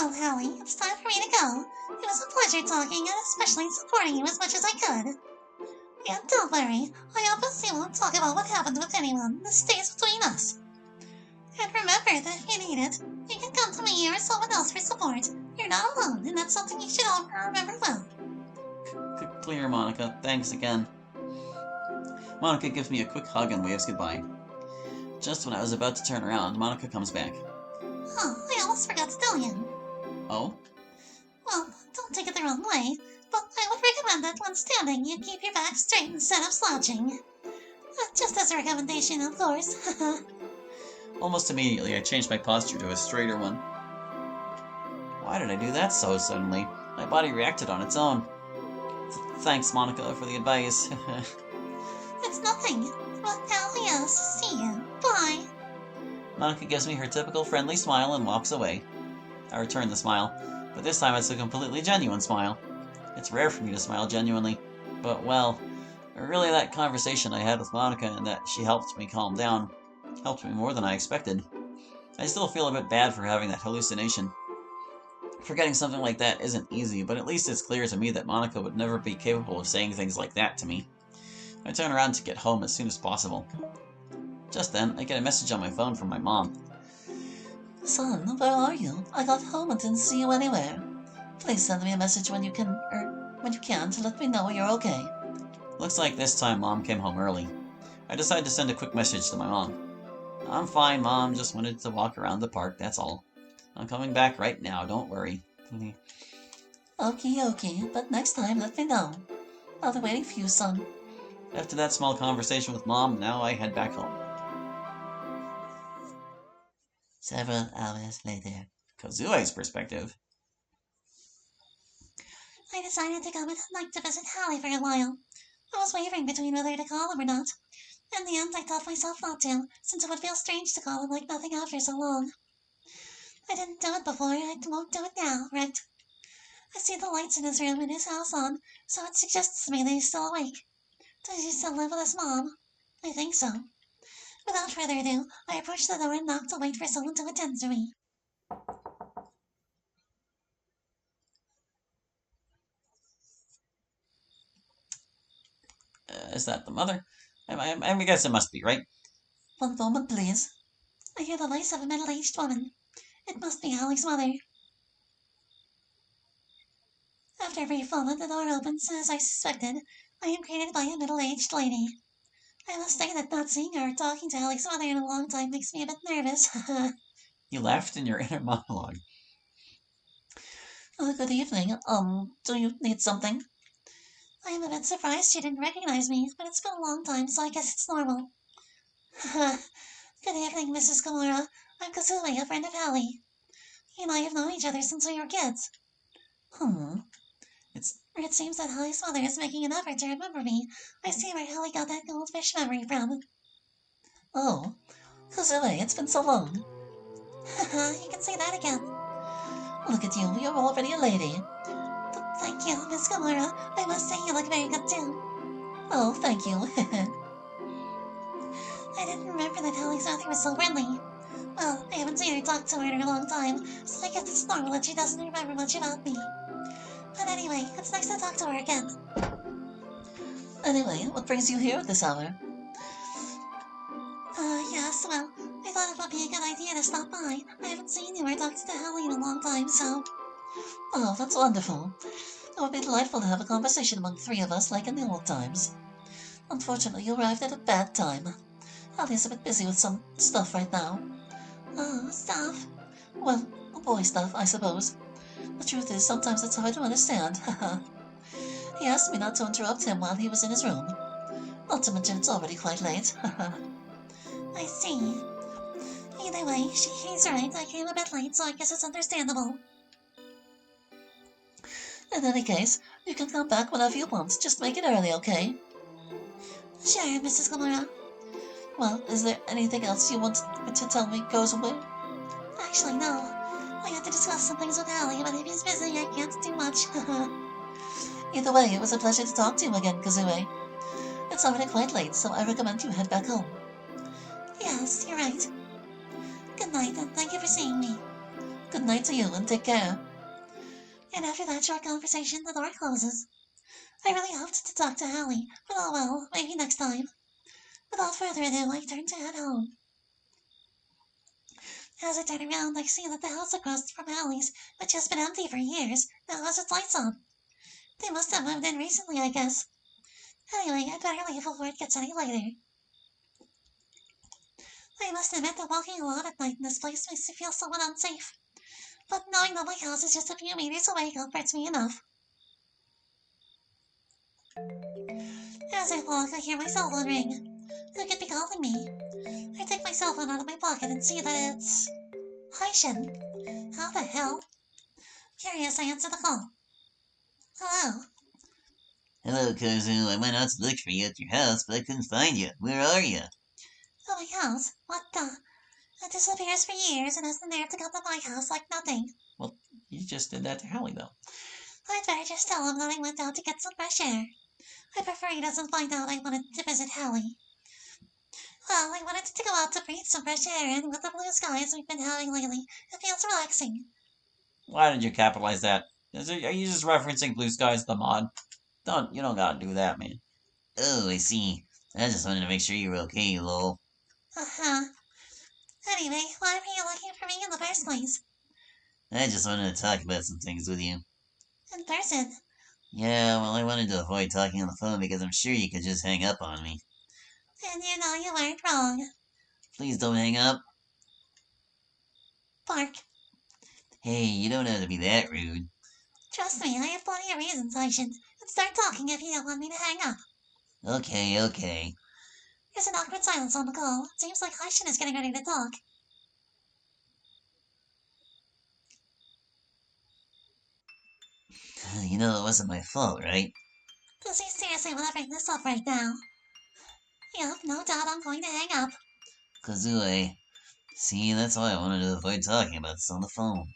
Well, Hallie, it's time for me to go. It was a pleasure talking and especially supporting you as much as I could. And don't worry, I obviously won't talk about what happened with anyone. This stays between us. And remember that if you need it, you can come to me or someone else for support. You're not alone, and that's something you should all remember well. Clear, Monica. Thanks again. Monica gives me a quick hug and waves goodbye. Just when I was about to turn around, Monica comes back. Oh, I almost forgot to tell you. Oh? Well, don't take it the wrong way, but I would recommend that when standing, you keep your back straight instead of slouching. Just as a recommendation, of course. Almost immediately, I changed my posture to a straighter one. Why did I do that so suddenly? My body reacted on its own. Thanks, Monica, for the advice. It's nothing. Well, now, yes, see you. Bye. Monica gives me her typical friendly smile and walks away. I return the smile, but this time it's a completely genuine smile. It's rare for me to smile genuinely, but well, really that conversation I had with Monica and that she helped me calm down helped me more than I expected. I still feel a bit bad for having that hallucination. Forgetting something like that isn't easy, but at least it's clear to me that Monica would never be capable of saying things like that to me. I turn around to get home as soon as possible. Just then, I get a message on my phone from my mom. Son, where are you? I got home and didn't see you anywhere. Please send me a message when you can to let me know you're okay. Looks like this time Mom came home early. I decided to send a quick message to my mom. I'm fine, Mom. Just wanted to walk around the park, that's all. I'm coming back right now, don't worry. Okie, but next time let me know. I'll be waiting for you, son. After that small conversation with Mom, now I head back home. Several hours later. Kazue's perspective. I decided to come in at night to visit Hallie for a while. I was wavering between whether to call him or not. In the end, I told myself not to, since it would feel strange to call him like nothing after so long. I didn't do it before, I won't do it now, right? I see the lights in his room and his house on, so it suggests to me that he's still awake. Does he still live with his mom? I think so. Without further ado, I approached the door and knocked to wait for someone to attend to me. Is that the mother? I guess it must be, right? One moment, please. I hear the voice of a middle-aged woman. It must be Hallie's mother. After a brief moment, the door opens, and as I suspected, I am greeted by a middle-aged lady. I must say that not seeing her or talking to Hallie's mother in a long time makes me a bit nervous. You laughed in your inner monologue. Good evening. Do you need something? I am a bit surprised she didn't recognize me, but it's been a long time, so I guess it's normal. Good evening, Mrs. Kimura. I'm Kazooie, a friend of Hallie. He and I have known each other since we were kids. It seems that Hallie's mother is making an effort to remember me. I see where Hallie got that goldfish memory from. Oh, Kazooie, it's been so long. You can say that again. Look at you, you're already a lady. Thank you, Miss Kimura. I must say you look very good too. Oh, thank you. I didn't remember that Hallie's mother was so friendly. Well, I haven't seen her talk to her in a long time, so I guess it's normal that she doesn't remember much about me. But anyway, it's nice to talk to her again. Anyway, what brings you here at this hour? Yes, well, I thought it would be a good idea to stop by. I haven't seen you or talked to Hallie in a long time, so... Oh, that's wonderful. It would be delightful to have a conversation among three of us like in the old times. Unfortunately, you arrived at a bad time. Hallie's a bit busy with some stuff right now. Oh, stuff? Well, boy stuff, I suppose. The truth is, sometimes it's hard to understand. He asked me not to interrupt him while he was in his room. Not to mention it's already quite late. I see. Either way, he's right. I came a bit late, so I guess it's understandable. In any case, you can come back whenever you want. Just make it early, okay? Sure, Mrs. Kimura. Well, is there anything else you want to tell me, Kozume? Actually, no. I had to discuss some things with Hallie, but if he's busy, I can't do much. Either way, it was a pleasure to talk to you again, Kazooie. It's already quite late, so I recommend you head back home. Yes, you're right. Good night, and thank you for seeing me. Good night to you, and take care. And after that short conversation, the door closes. I really hoped to talk to Hallie, but oh well, maybe next time. Without further ado, I turn to head home. As I turn around, I see that the house across from Hallie's, which has been empty for years, now has its lights on. They must have moved in recently, I guess. Anyway, I'd better leave before it gets any later. I must admit that walking alone at night in this place makes me feel somewhat unsafe. But knowing that my house is just a few meters away comforts me enough. As I walk, I hear my cell phone ring. Who could be calling me? I take my cell phone out of my pocket and see that it's... Shin. How the hell? Curious, I answer the call. Hello. Hello, Kozu. I went out to look for you at your house, but I couldn't find you. Where are you? Oh, my house? What the? It disappears for years and has the nerve to come to my house like nothing. Well, you just did that to Hallie, though. I'd better just tell him that I went out to get some fresh air. I prefer he doesn't find out I wanted to visit Hallie. Well, I wanted to go out to breathe some fresh air, and with the blue skies we've been having lately, it feels relaxing. Why did you capitalize that? Are you just referencing Blue Skies, the mod? You don't gotta do that, man. Oh, I see. I just wanted to make sure you were okay, lol. Uh-huh. Anyway, why were you looking for me in the first place? I just wanted to talk about some things with you. In person? Yeah, well, I wanted to avoid talking on the phone because I'm sure you could just hang up on me. And you know you weren't wrong. Please don't hang up. Bark. Hey, you don't have to be that rude. Trust me, I have plenty of reasons I should. And start talking if you don't want me to hang up. Okay. There's an awkward silence on the call. It seems like Shyness is getting ready to talk. You know it wasn't my fault, right? Does he seriously want to bring this up right now? Yep, no doubt I'm going to hang up. Kazue. See, that's why I wanted to avoid talking about this on the phone.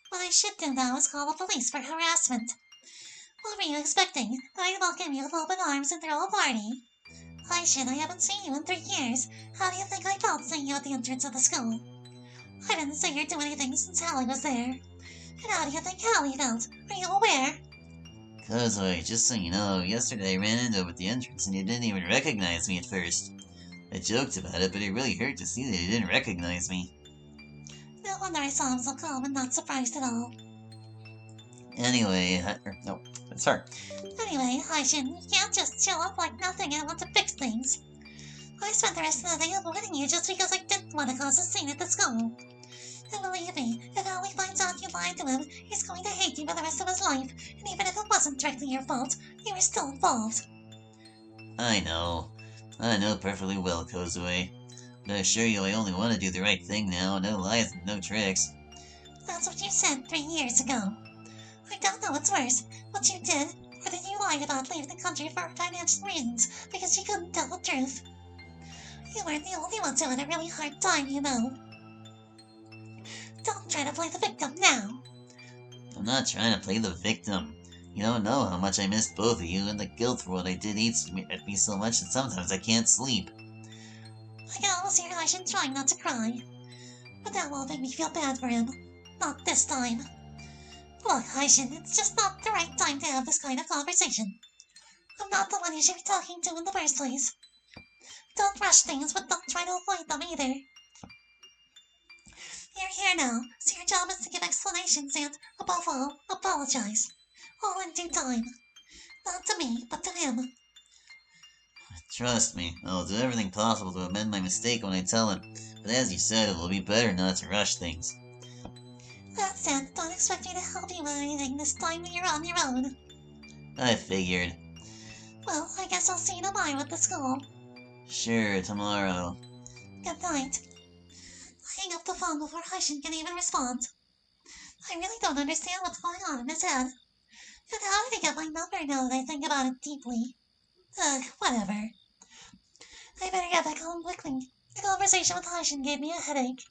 What I should do now is call the police for harassment. What were you expecting? I'd welcome you with open arms and throw a party. Shin, I haven't seen you in 3 years. How do you think I felt seeing you at the entrance of the school? I didn't see or do anything since Hallie was there. And how do you think Hallie felt? Are you aware? Kazue, just so you know, yesterday I ran into him at the entrance and he didn't even recognize me at first. I joked about it, but it really hurt to see that he didn't recognize me. No wonder I saw him so calm and not surprised at all. Anyway, no, it's her. Anyway, Shin, you can't just chill up like nothing and want to fix things. I spent the rest of the day avoiding you just because I didn't want to cause a scene at the school. And believe me, if Hallie finds out you lied to him, he's going to hate you for the rest of his life. And even if it wasn't directly your fault, you were still involved. I know perfectly well, Kozue. But I assure you I only want to do the right thing now, no lies and no tricks. That's what you said 3 years ago. I don't know what's worse, what you did, or that you lied about leaving the country for financial reasons because you couldn't tell the truth. You weren't the only ones who had a really hard time, you know. Don't try to play the victim now. I'm not trying to play the victim. You don't know how much I missed both of you, and the guilt for what I did eats at me so much that sometimes I can't sleep. I can almost hear Shin trying not to cry. But that won't make me feel bad for him. Not this time. Look, Shin, it's just not the right time to have this kind of conversation. I'm not the one you should be talking to in the first place. Don't rush things, but don't try to avoid them either. You're here now, so your job is to give explanations and, above all, apologize. All in due time. Not to me, but to him. Trust me, I'll do everything possible to amend my mistake when I tell him, but as you said, it will be better not to rush things. That said, don't expect me to help you with anything this time when you're on your own. I figured. Well, I guess I'll see you tomorrow at the school. Sure, tomorrow. Good night. I hang up the phone before Shin can even respond. I really don't understand what's going on in his head. And how did he get my number now that I think about it deeply? Ugh, whatever. I better get back home quickly. The conversation with Shin gave me a headache.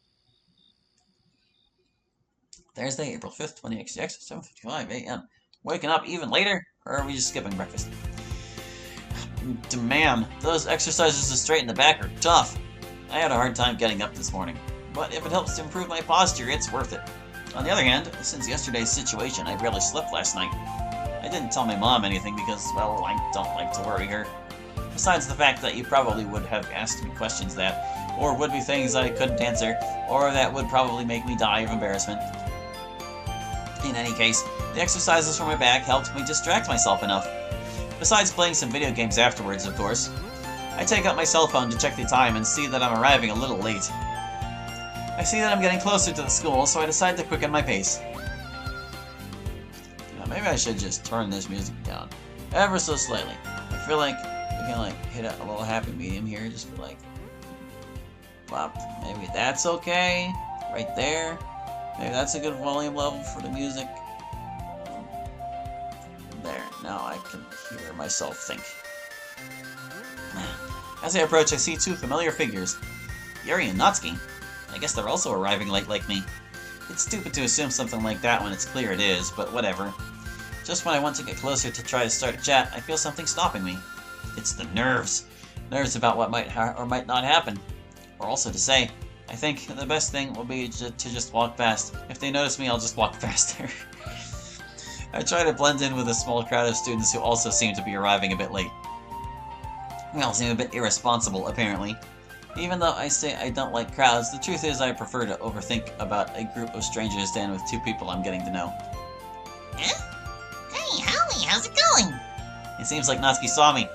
Thursday, April 5th, 20XX, 7:55 a.m. Waking up even later? Or are we just skipping breakfast? Man, those exercises to straighten the back are tough. I had a hard time getting up this morning, but if it helps to improve my posture, it's worth it. On the other hand, since yesterday's situation, I barely slept last night. I didn't tell my mom anything because, well, I don't like to worry her. Besides the fact that you probably would have asked me questions that, or would be things I couldn't answer, or that would probably make me die of embarrassment. In any case, the exercises for my back helped me distract myself enough. Besides playing some video games afterwards, of course. I take out my cell phone to check the time and see that I'm arriving a little late. I see that I'm getting closer to the school, so I decide to quicken my pace. Maybe I should just turn this music down ever so slightly. I feel like we can hit a little happy medium here, just be like, pop. Maybe that's okay, right there. Maybe that's a good volume level for the music. There, now I can hear myself think. As I approach, I see two familiar figures, Yuri and Natsuki. I guess they're also arriving late like me. It's stupid to assume something like that when it's clear it is, but whatever. Just when I want to get closer to try to start a chat, I feel something stopping me. It's the nerves. Nerves about what might or might not happen. Or also to say, I think the best thing will be to just walk past. If they notice me, I'll just walk faster. I try to blend in with a small crowd of students who also seem to be arriving a bit late. They all seem a bit irresponsible, apparently. Even though I say I don't like crowds, the truth is I prefer to overthink about a group of strangers than with two people I'm getting to know. Huh? Hey, Holly, how's it going? It seems like Natsuki saw me.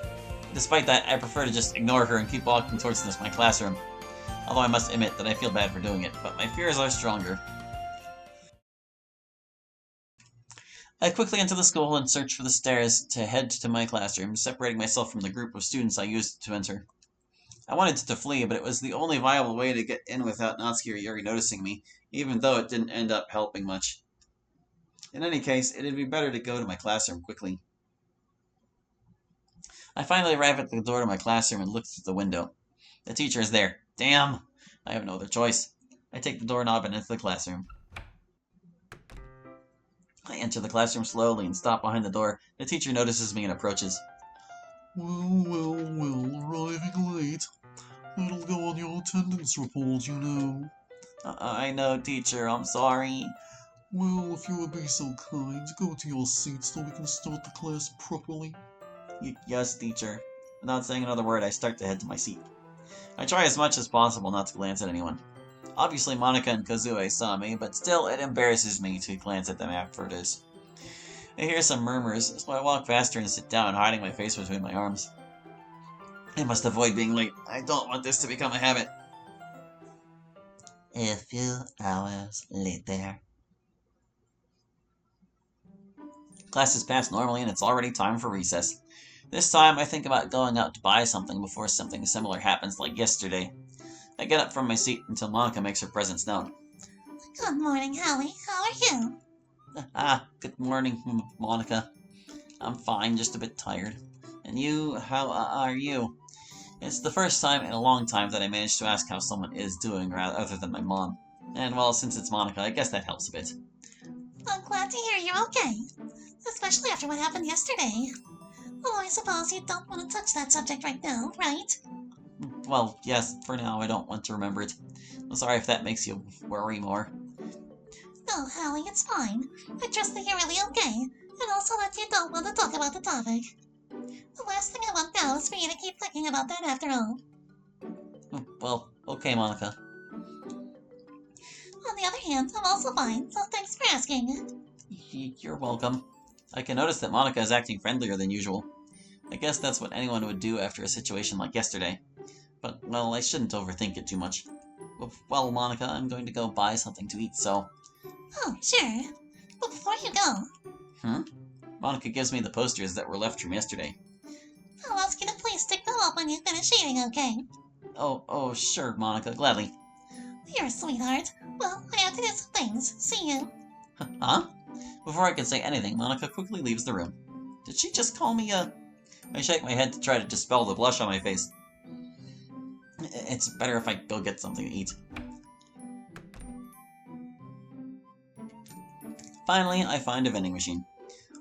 Despite that, I prefer to just ignore her and keep walking towards my classroom. Although I must admit that I feel bad for doing it, but my fears are stronger. I quickly enter the school and search for the stairs to head to my classroom, separating myself from the group of students I used to enter. I wanted to flee, but it was the only viable way to get in without Natsuki or Yuri noticing me, even though it didn't end up helping much. In any case, it'd be better to go to my classroom quickly. I finally arrive at the door to my classroom and look through the window. The teacher is there. Damn! I have no other choice. I take the doorknob and enter the classroom. I enter the classroom slowly and stop behind the door. The teacher notices me and approaches. Well, arriving late. That'll go on your attendance report, you know. I know, teacher, I'm sorry. Well, if you would be so kind, go to your seat so we can start the class properly. Yes, teacher. Without saying another word, I start to head to my seat. I try as much as possible not to glance at anyone. Obviously, Monika and Kazue saw me, but still, it embarrasses me to glance at them after this. I hear some murmurs, so I walk faster and sit down, hiding my face between my arms. I must avoid being late. I don't want this to become a habit. A few hours later. Classes pass normally, and it's already time for recess. This time, I think about going out to buy something before something similar happens like yesterday. I get up from my seat until Monika makes her presence known. Good morning, Holly. How are you? Good morning, Monika. I'm fine, just a bit tired. And you, how are you? It's the first time in a long time that I managed to ask how someone is doing other than my mom. And well, since it's Monika, I guess that helps a bit. I'm glad to hear you're okay. Especially after what happened yesterday. Although I suppose you don't want to touch that subject right now, right? Well, yes, for now I don't want to remember it. I'm sorry if that makes you worry more. No, Holly, it's fine. I trust that you're really okay, and also that you don't want to talk about the topic. The last thing I want now is for you to keep thinking about that after all. Well, okay, Monika. On the other hand, I'm also fine, so thanks for asking. You're welcome. I can notice that Monika is acting friendlier than usual. I guess that's what anyone would do after a situation like yesterday. But, well, I shouldn't overthink it too much. Well, Monika, I'm going to go buy something to eat, so... Oh, sure. But before you go... Monika gives me the posters that were left from yesterday. I'll ask you to please stick them up when you finish eating, okay? Oh, sure, Monika, gladly. You're a sweetheart. Well, I have to do some things. See you. Huh? Before I can say anything, Monika quickly leaves the room. Did she just call me a... I shake my head to try to dispel the blush on my face. It's better if I go get something to eat. Finally, I find a vending machine.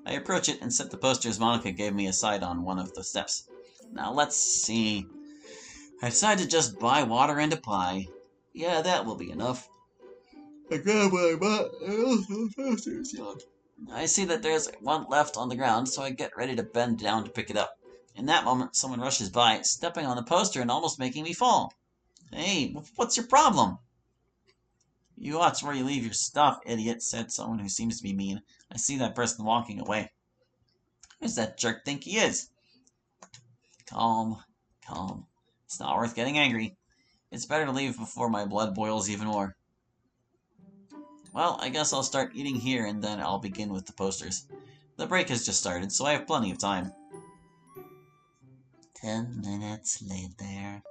I approach it and set the posters Monika gave me aside on one of the steps. Now let's see. I decide to just buy water and a pie. Yeah, that will be enough. I grab what I bought and also the posters, yawn. I see that there's one left on the ground, so I get ready to bend down to pick it up. In that moment, someone rushes by, stepping on the poster and almost making me fall. Hey, what's your problem? You watch where you leave your stuff, idiot, said someone who seems to be mean. I see that person walking away. Who's that jerk think he is? Calm, calm. It's not worth getting angry. It's better to leave before my blood boils even more. Well, I guess I'll start eating here and then I'll begin with the posters. The break has just started, so I have plenty of time. 10 minutes later.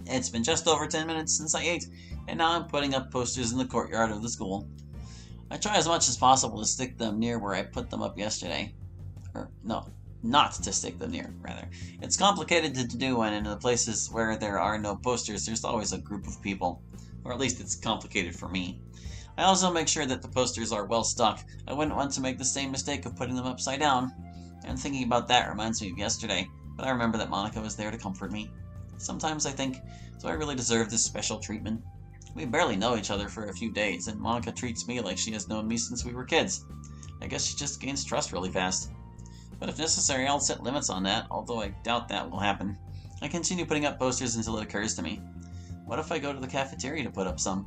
It's been just over 10 minutes since I ate, and now I'm putting up posters in the courtyard of the school. I try as much as possible to stick them near where I put them up yesterday. Or, no, not to stick them near, rather. It's complicated to do when in the places where there are no posters, there's always a group of people. Or at least it's complicated for me. I also make sure that the posters are well stuck. I wouldn't want to make the same mistake of putting them upside down. And thinking about that reminds me of yesterday, but I remember that Monica was there to comfort me. Sometimes I think, do I really deserve this special treatment? We barely know each other for a few days, and Monica treats me like she has known me since we were kids. I guess she just gains trust really fast. But if necessary, I'll set limits on that, although I doubt that will happen. I continue putting up posters until it occurs to me. What if I go to the cafeteria to put up some?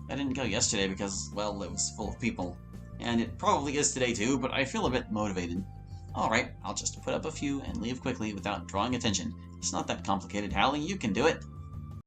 I didn't go yesterday because, well, it was full of people. And it probably is today too, but I feel a bit motivated. Alright, I'll just put up a few and leave quickly without drawing attention. It's not that complicated, Hallie, you can do it.